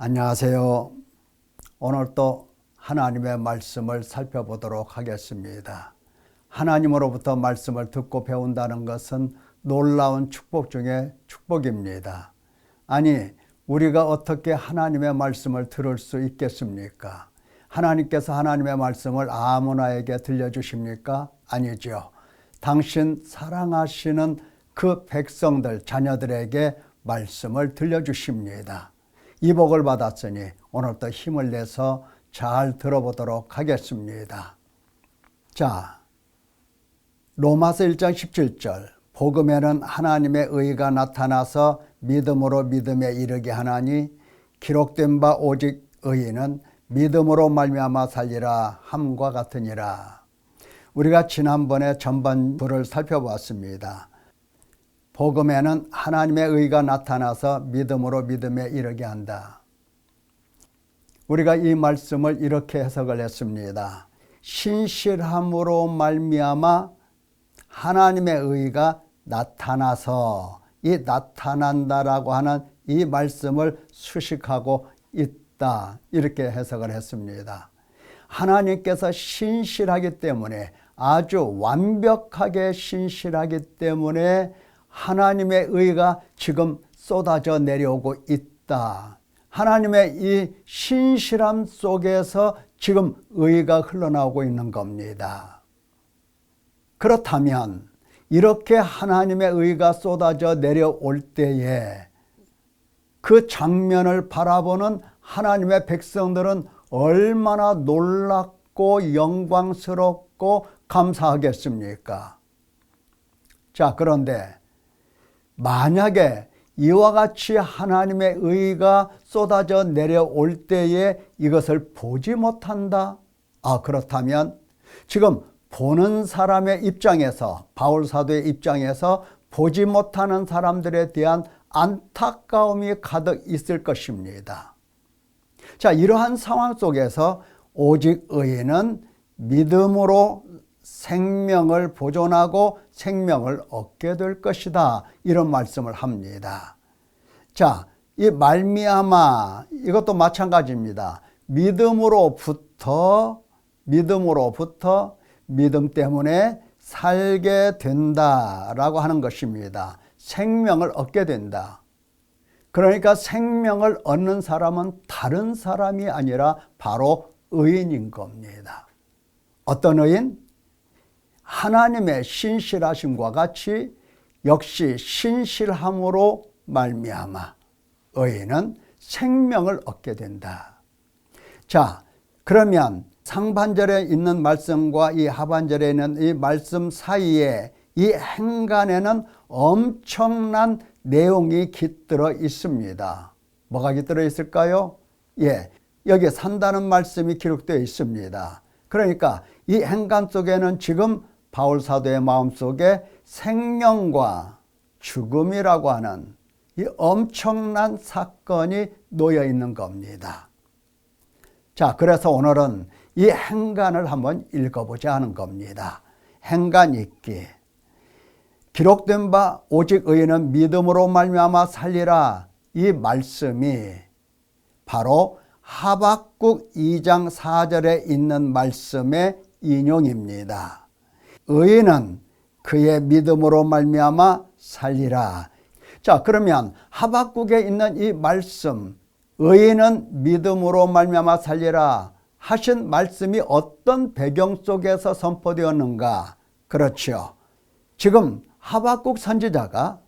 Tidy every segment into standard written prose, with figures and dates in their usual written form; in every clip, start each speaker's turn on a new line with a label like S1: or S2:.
S1: 안녕하세요. 오늘 또 하나님의 말씀을 살펴보도록 하겠습니다. 하나님으로부터 말씀을 듣고 배운다는 것은 놀라운 축복 중에 축복입니다. 아니, 우리가 어떻게 하나님의 말씀을 들을 수 있겠습니까? 하나님께서 하나님의 말씀을 아무나에게 들려주십니까? 아니죠. 당신 사랑하시는 그 백성들, 자녀들에게 말씀을 들려주십니다. 이 복을 받았으니 오늘도 힘을 내서 잘 들어보도록 하겠습니다. 자, 로마서 1장 17절 복음에는 하나님의 의가 나타나서 믿음으로 믿음에 이르게 하나니 기록된 바 오직 의인은 믿음으로 말미암아 살리라 함과 같으니라. 우리가 지난번에 전반부를 살펴봤습니다. 복음에는 하나님의 의가 나타나서 믿음으로 믿음에 이르게 한다. 우리가 이 말씀을 이렇게 해석을 했습니다. 신실함으로 말미암아 하나님의 의가 나타나서 이 나타난다라고 하는 이 말씀을 수식하고 있다. 이렇게 해석을 했습니다. 하나님께서 신실하기 때문에 아주 완벽하게 신실하기 때문에 하나님의 의가 지금 쏟아져 내려오고 있다. 하나님의 이 신실함 속에서 지금 의가 흘러나오고 있는 겁니다. 그렇다면 이렇게 하나님의 의가 쏟아져 내려올 때에 그 장면을 바라보는 하나님의 백성들은 얼마나 놀랍고 영광스럽고 감사하겠습니까? 자, 그런데 만약에 이와 같이 하나님의 의가 쏟아져 내려올 때에 이것을 보지 못한다? 그렇다면 지금 보는 사람의 입장에서, 바울 사도의 입장에서 보지 못하는 사람들에 대한 안타까움이 가득 있을 것입니다. 자, 이러한 상황 속에서 오직 의인은 믿음으로 생명을 보존하고 생명을 얻게 될 것이다. 이런 말씀을 합니다. 자, 이 말미암아 이것도 마찬가지입니다. 믿음으로부터 믿음 때문에 살게 된다라고 하는 것입니다. 생명을 얻게 된다. 그러니까 생명을 얻는 사람은 다른 사람이 아니라 바로 의인인 겁니다. 어떤 의인? 하나님의 신실하심과 같이 역시 신실함으로 말미암아 의인은 생명을 얻게 된다. 자, 그러면 상반절에 있는 말씀과 이 하반절에 있는 이 말씀 사이에 이 행간에는 엄청난 내용이 깃들어 있습니다. 뭐가 깃들어 있을까요? 여기 산다는 말씀이 기록되어 있습니다. 그러니까 이 행간 속에는 지금 바울 사도의 마음속에 생명과 죽음이라고 하는 이 엄청난 사건이 놓여 있는 겁니다. 자, 그래서 오늘은 이 행간을 한번 읽어보자 하는 겁니다. 행간 읽기. 기록된 바 오직 의인은 믿음으로 말미암아 살리라. 이 말씀이 바로 하박국 2장 4절에 있는 말씀의 인용입니다. 의인은 그의 믿음으로 말미암아 살리라. 자, 그러면 하박국에 있는 이 말씀, 의인은 믿음으로 말미암아 살리라 하신 말씀이 어떤 배경 속에서 선포되었는가? 그렇죠. 지금 하박국 선지자가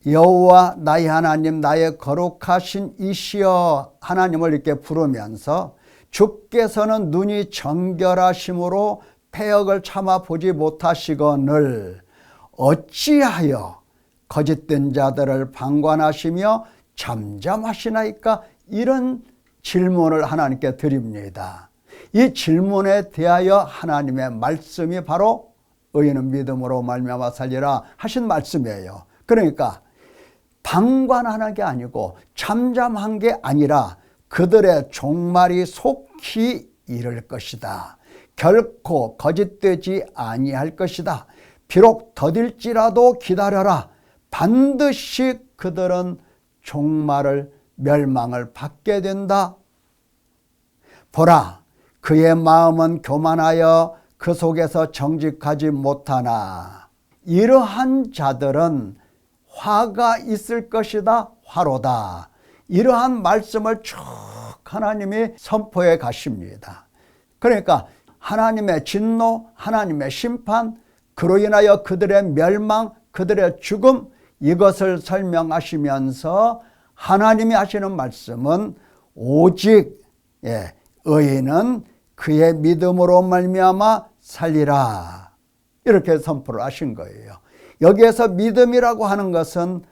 S1: 여호와 나의 하나님, 나의 거룩하신 이시여 하나님을 이렇게 부르면서 주께서는 눈이 정결하심으로 패역을 참아 보지 못하시거늘 어찌하여 거짓된 자들을 방관하시며 잠잠하시나이까? 이런 질문을 하나님께 드립니다. 이 질문에 대하여 하나님의 말씀이 바로 의인은 믿음으로 말미암아 살리라 하신 말씀이에요. 그러니까 방관하는 게 아니고 잠잠한 게 아니라 그들의 종말이 속히 이를 것이다. 결코 거짓되지 아니할 것이다. 비록 더딜지라도 기다려라. 반드시 그들은 종말을 멸망을 받게 된다. 보라, 그의 마음은 교만하여 그 속에서 정직하지 못하나 이러한 자들은 화가 있을 것이다. 화로다. 이러한 말씀을 쭉 하나님이 선포해 가십니다. 그러니까 하나님의 진노, 하나님의 심판, 그로 인하여 그들의 멸망, 그들의 죽음, 이것을 설명하시면서 하나님이 하시는 말씀은 오직 의인은 그의 믿음으로 말미암아 살리라. 이렇게 선포를 하신 거예요. 여기에서 믿음이라고 하는 것은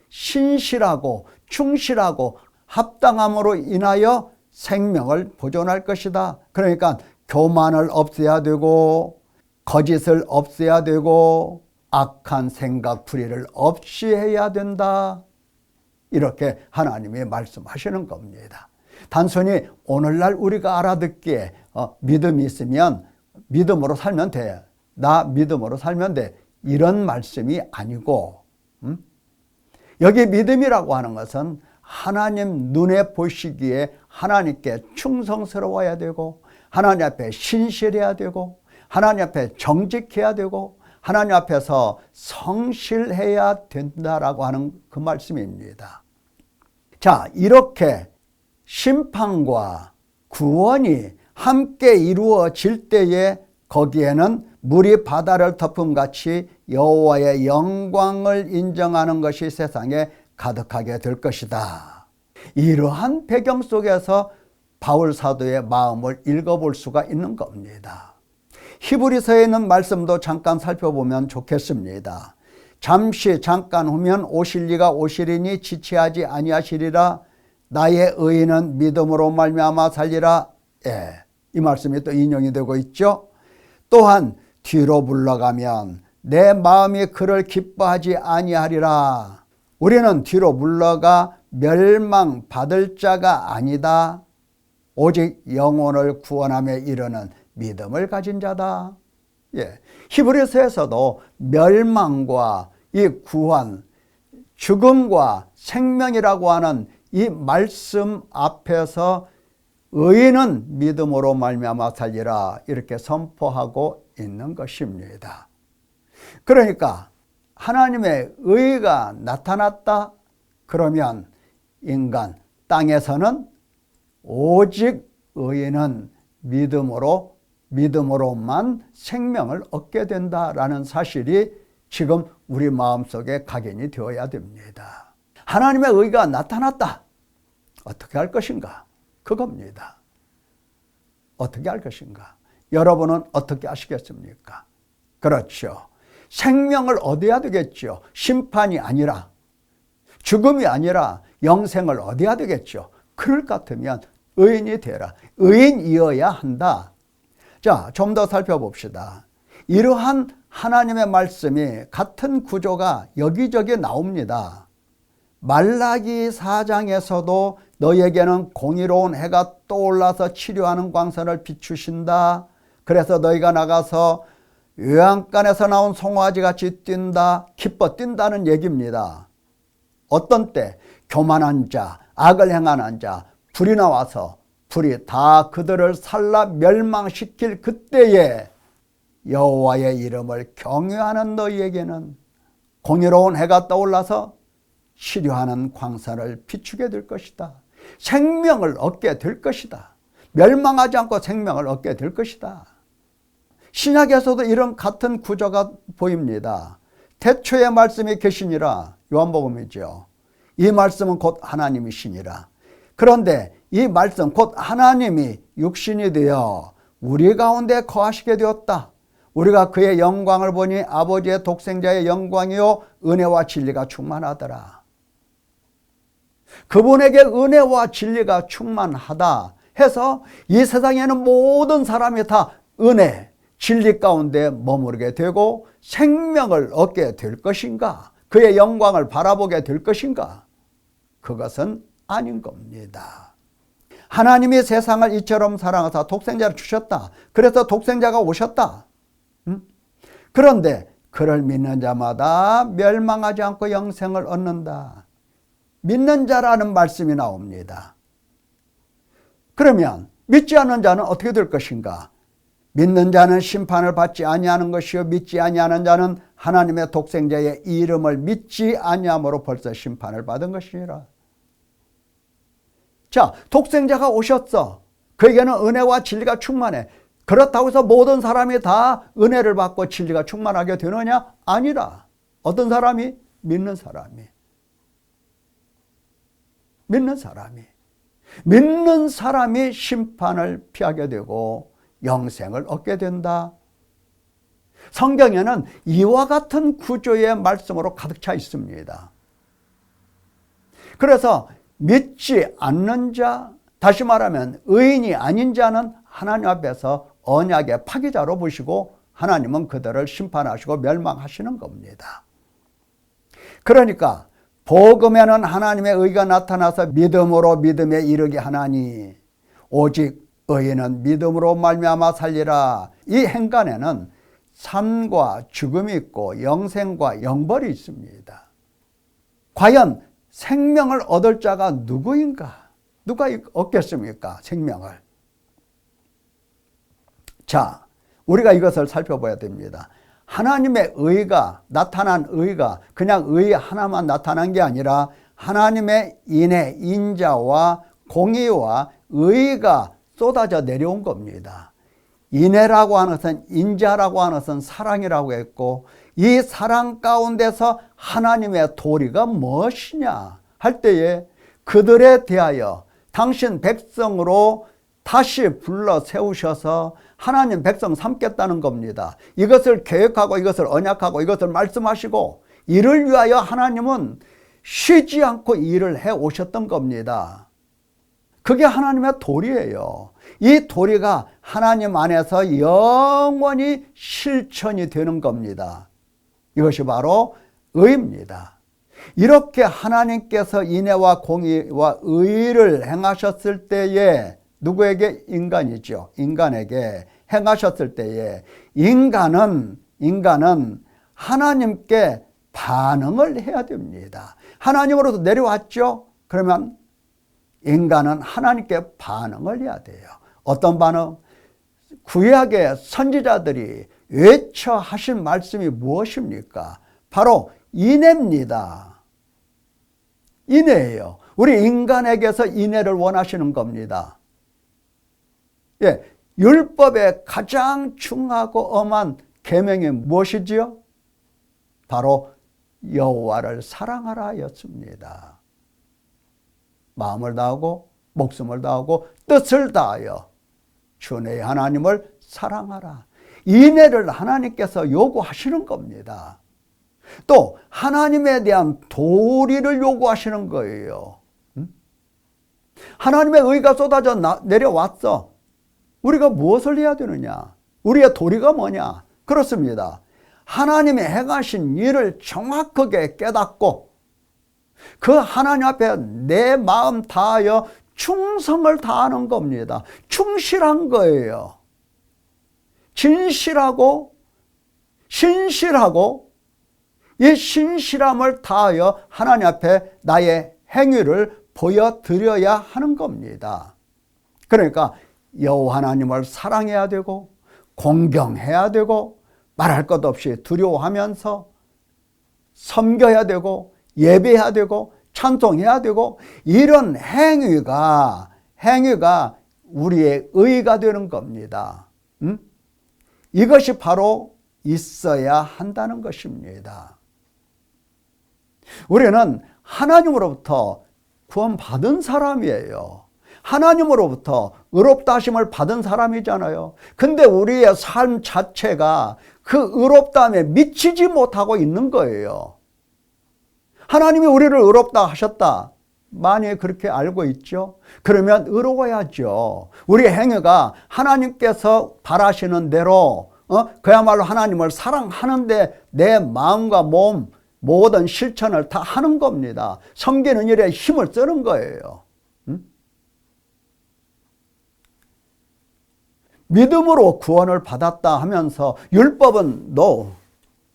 S1: 신실하고 충실하고 합당함으로 인하여 생명을 보존할 것이다. 그러니까 교만을 없애야 되고 거짓을 없애야 되고 악한 생각 불의를 없이 해야 된다. 이렇게 하나님이 말씀하시는 겁니다. 단순히 오늘날 우리가 알아듣기에 믿음이 있으면 믿음으로 살면 돼. 나 믿음으로 살면 돼. 이런 말씀이 아니고 여기 믿음이라고 하는 것은 하나님 눈에 보시기에 하나님께 충성스러워야 되고 하나님 앞에 신실해야 되고 하나님 앞에 정직해야 되고 하나님 앞에서 성실해야 된다라고 하는 그 말씀입니다. 자, 이렇게 심판과 구원이 함께 이루어질 때에 거기에는 물이 바다를 덮음같이 여호와의 영광을 인정하는 것이 세상에 가득하게 될 것이다. 이러한 배경 속에서 바울 사도의 마음을 읽어볼 수가 있는 겁니다. 히브리서에 있는 말씀도 잠깐 살펴보면 좋겠습니다. 잠깐 후면 오실 이가 오시리니 지체하지 아니하시리라. 나의 의인은 믿음으로 말미암아 살리라. 이 말씀이 또 인용이 되고 있죠. 또한 뒤로 물러가면 내 마음이 그를 기뻐하지 아니하리라. 우리는 뒤로 물러가 멸망받을 자가 아니다. 오직 영혼을 구원함에 이르는 믿음을 가진 자다. 히브리서에서도 멸망과 이 구원, 죽음과 생명이라고 하는 이 말씀 앞에서 의인은 믿음으로 말미암아 살리라 이렇게 선포하고 있는 것입니다. 그러니까 하나님의 의가 나타났다. 그러면 인간 땅에서는 오직 의인은 믿음으로만 생명을 얻게 된다라는 사실이 지금 우리 마음속에 각인이 되어야 됩니다. 하나님의 의가 나타났다. 어떻게 할 것인가? 그겁니다. 어떻게 할 것인가? 여러분은 어떻게 하시겠습니까? 그렇죠. 생명을 얻어야 되겠죠. 심판이 아니라, 죽음이 아니라 영생을 얻어야 되겠죠. 그럴 것 같으면 의인이 되라. 의인이어야 한다. 자, 좀 더 살펴봅시다. 이러한 하나님의 말씀이 같은 구조가 여기저기 나옵니다. 말라기 4장에서도 너에게는 공의로운 해가 떠올라서 치료하는 광선을 비추신다. 그래서 너희가 나가서 외양간에서 나온 송아지 같이 뛴다. 기뻐 뛴다는 얘기입니다. 어떤 때? 교만한 자, 악을 행하는 자, 불이 나와서 불이 다 그들을 살라 멸망시킬 그때에 여호와의 이름을 경외하는 너희에게는 공의로운 해가 떠올라서 치료하는 광선을 비추게 될 것이다. 생명을 얻게 될 것이다. 멸망하지 않고 생명을 얻게 될 것이다. 신약에서도 이런 같은 구조가 보입니다. 태초의 말씀이 계시니라. 요한복음이죠. 이 말씀은 곧 하나님이시니라. 그런데 이 말씀 곧 하나님이 육신이 되어 우리 가운데 거하시게 되었다. 우리가 그의 영광을 보니 아버지의 독생자의 영광이요 은혜와 진리가 충만하더라. 그분에게 은혜와 진리가 충만하다 해서 이 세상에는 모든 사람이 다 은혜, 진리 가운데 머무르게 되고 생명을 얻게 될 것인가? 그의 영광을 바라보게 될 것인가? 그것은 아닌 겁니다. 하나님이 세상을 이처럼 사랑하사 독생자를 주셨다. 그래서 독생자가 오셨다. 그런데 그를 믿는 자마다 멸망하지 않고 영생을 얻는다. 믿는 자라는 말씀이 나옵니다. 그러면 믿지 않는 자는 어떻게 될 것인가? 믿는 자는 심판을 받지 아니하는 것이요 믿지 아니하는 자는 하나님의 독생자의 이름을 믿지 아니함으로 벌써 심판을 받은 것이니라. 자, 독생자가 오셨어. 그에게는 은혜와 진리가 충만해. 그렇다고 해서 모든 사람이 다 은혜를 받고 진리가 충만하게 되느냐? 아니라. 어떤 사람이? 믿는 사람이. 믿는 사람이. 믿는 사람이 심판을 피하게 되고 영생을 얻게 된다. 성경에는 이와 같은 구조의 말씀으로 가득 차 있습니다. 그래서 믿지 않는 자, 다시 말하면 의인이 아닌 자는 하나님 앞에서 언약의 파기자로 보시고 하나님은 그들을 심판하시고 멸망하시는 겁니다. 그러니까 복음에는 하나님의 의가 나타나서 믿음으로 믿음에 이르게 하나니 오직 의인은 믿음으로 말미암아 살리라. 이 행간에는 삶과 죽음이 있고 영생과 영벌이 있습니다. 과연 생명을 얻을 자가 누구인가? 누가 얻겠습니까? 생명을. 자, 우리가 이것을 살펴봐야 됩니다. 하나님의 의가 나타난 의가 그냥 의 하나만 나타난 게 아니라 하나님의 인애, 인자와 공의와 의가 쏟아져 내려온 겁니다. 인애라고 하는 것은 인자라고 하는 것은 사랑이라고 했고 이 사랑 가운데서 하나님의 도리가 무엇이냐 할 때에 그들에 대하여 당신 백성으로 다시 불러 세우셔서 하나님 백성 삼겠다는 겁니다. 이것을 계획하고 이것을 언약하고 이것을 말씀하시고 이를 위하여 하나님은 쉬지 않고 일을 해 오셨던 겁니다. 그게 하나님의 도리예요. 이 도리가 하나님 안에서 영원히 실천이 되는 겁니다. 이것이 바로 의입니다. 이렇게 하나님께서 인애와 공의와 의를 행하셨을 때에 누구에게? 인간이죠. 인간에게 행하셨을 때에 인간은 하나님께 반응을 해야 됩니다. 하나님으로부터 내려왔죠. 그러면 인간은 하나님께 반응을 해야 돼요. 어떤 반응? 구약의 선지자들이 외쳐 하신 말씀이 무엇입니까? 바로 인애입니다. 인애예요. 우리 인간에게서 인애를 원하시는 겁니다. 예, 율법의 가장 중하고 엄한 계명이 무엇이지요? 바로 여호와를 사랑하라 였습니다. 마음을 다하고 목숨을 다하고 뜻을 다하여 주 너의 하나님을 사랑하라. 인애를 하나님께서 요구하시는 겁니다. 또 하나님에 대한 도리를 요구하시는 거예요. 하나님의 의가 쏟아져 내려왔어. 우리가 무엇을 해야 되느냐? 우리의 도리가 뭐냐? 그렇습니다. 하나님의 행하신 일을 정확하게 깨닫고 그 하나님 앞에 내 마음 다하여 충성을 다하는 겁니다. 충실한 거예요. 진실하고 신실하고 이 신실함을 다하여 하나님 앞에 나의 행위를 보여드려야 하는 겁니다. 그러니까 여호와 하나님을 사랑해야 되고 공경해야 되고 말할 것 없이 두려워하면서 섬겨야 되고 예배해야 되고 찬송해야 되고 이런 행위가 우리의 의가 되는 겁니다. 이것이 바로 있어야 한다는 것입니다. 우리는 하나님으로부터 구원받은 사람이에요. 하나님으로부터 의롭다 하심을 받은 사람이잖아요. 근데 우리의 삶 자체가 그 의롭다함에 미치지 못하고 있는 거예요. 하나님이 우리를 의롭다 하셨다. 만약에 그렇게 알고 있죠? 그러면 의로워야죠. 우리의 행위가 하나님께서 바라시는 대로 그야말로 하나님을 사랑하는데 내 마음과 몸 모든 실천을 다 하는 겁니다. 섬기는 일에 힘을 쓰는 거예요. 믿음으로 구원을 받았다 하면서 율법은 너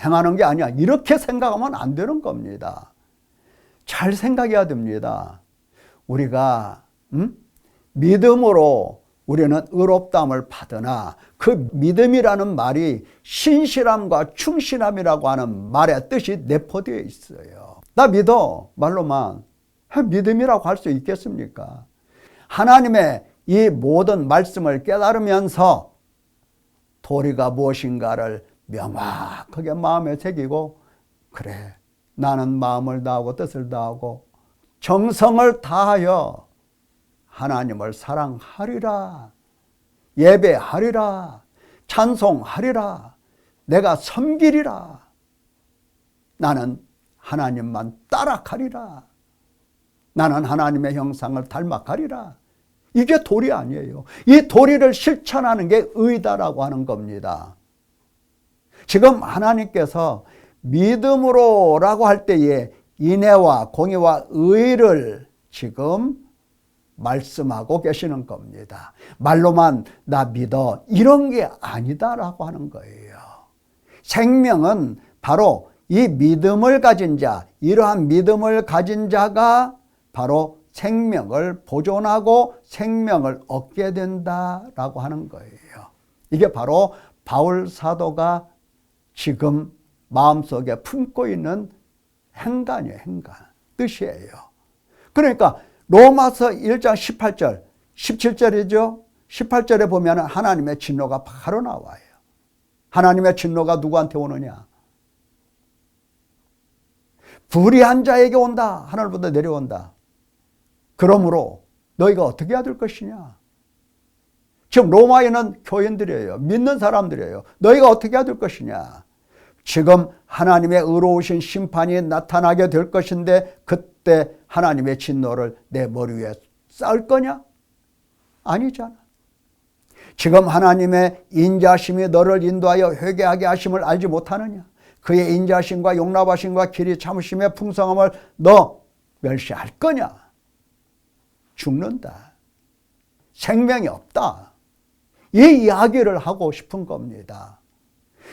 S1: 행하는 게 아니야. 이렇게 생각하면 안 되는 겁니다. 잘 생각해야 됩니다. 우리가 믿음으로 우리는 의롭다함을 받으나 그 믿음이라는 말이 신실함과 충실함이라고 하는 말의 뜻이 내포되어 있어요. 나 믿어 말로만 믿음이라고 할 수 있겠습니까? 하나님의 이 모든 말씀을 깨달으면서 도리가 무엇인가를 명확하게 마음에 새기고, 그래 나는 마음을 다하고 뜻을 다하고 정성을 다하여 하나님을 사랑하리라, 예배하리라, 찬송하리라, 내가 섬기리라, 나는 하나님만 따라가리라, 나는 하나님의 형상을 닮아가리라. 이게 도리 아니에요. 이 도리를 실천하는 게 의다라고 하는 겁니다. 지금 하나님께서 믿음으로라고 할 때에 인애와 공의와 의를 지금 말씀하고 계시는 겁니다. 말로만 나 믿어 이런 게 아니다라고 하는 거예요. 생명은 바로 이 믿음을 가진 자, 이러한 믿음을 가진 자가 바로 생명을 보존하고 생명을 얻게 된다라고 하는 거예요. 이게 바로 바울 사도가 지금 마음속에 품고 있는 행간이에요. 행간. 뜻이에요. 그러니까 로마서 1장 18절, 17절이죠. 18절에 보면 하나님의 진노가 바로 나와요. 하나님의 진노가 누구한테 오느냐? 불의한 자에게 온다. 하늘부터 내려온다. 그러므로 너희가 어떻게 해야 될 것이냐? 지금 로마에는 교인들이에요. 믿는 사람들이에요. 너희가 어떻게 해야 될 것이냐? 지금 하나님의 의로우신 심판이 나타나게 될 것인데 그때 하나님의 진노를 내 머리 위에 쌓을 거냐? 아니잖아. 지금 하나님의 인자심이 너를 인도하여 회개하게 하심을 알지 못하느냐? 그의 인자심과 용납하심과 길이 참으심의 풍성함을 너 멸시할 거냐? 죽는다. 생명이 없다. 이 이야기를 하고 싶은 겁니다.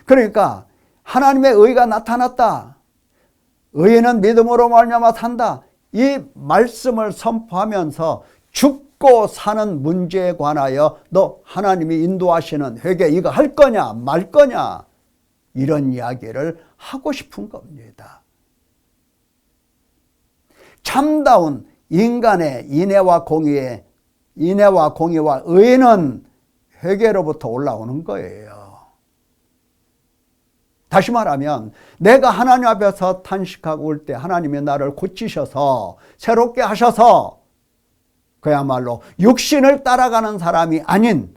S1: 그러니까 하나님의 의가 나타났다. 의인은 믿음으로 말미암아 산다. 이 말씀을 선포하면서 죽고 사는 문제에 관하여 너 하나님이 인도하시는 회개 이거 할 거냐 말 거냐 이런 이야기를 하고 싶은 겁니다. 참다운 인간의 인애와 공의와 의는 회개로부터 올라오는 거예요. 다시 말하면 내가 하나님 앞에서 탄식하고 올 때 하나님이 나를 고치셔서 새롭게 하셔서 그야말로 육신을 따라가는 사람이 아닌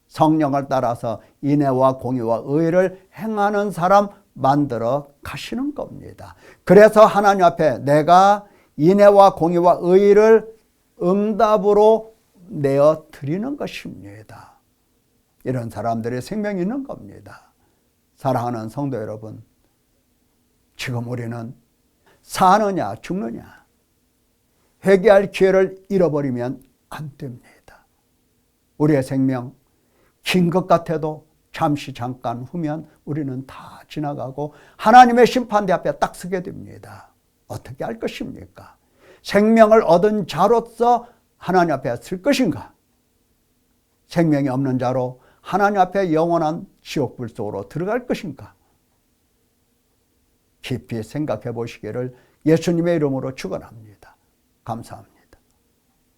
S1: 성령을 따라서 인애와 공의와 의를 행하는 사람 만들어 가시는 겁니다. 그래서 하나님 앞에 내가 인애와 공의와 의를 응답으로 내어 드리는 것입니다. 이런 사람들의 생명이 있는 겁니다. 사랑하는 성도 여러분, 지금 우리는 사느냐 죽느냐 회개할 기회를 잃어버리면 안 됩니다. 우리의 생명 긴 것 같아도 잠시 잠깐 후면 우리는 다 지나가고 하나님의 심판대 앞에 딱 서게 됩니다. 어떻게 할 것입니까? 생명을 얻은 자로서 하나님 앞에 설 것인가? 생명이 없는 자로 하나님 앞에 영원한 지옥불 속으로 들어갈 것인가? 깊이 생각해 보시기를 예수님의 이름으로 축원합니다. 감사합니다.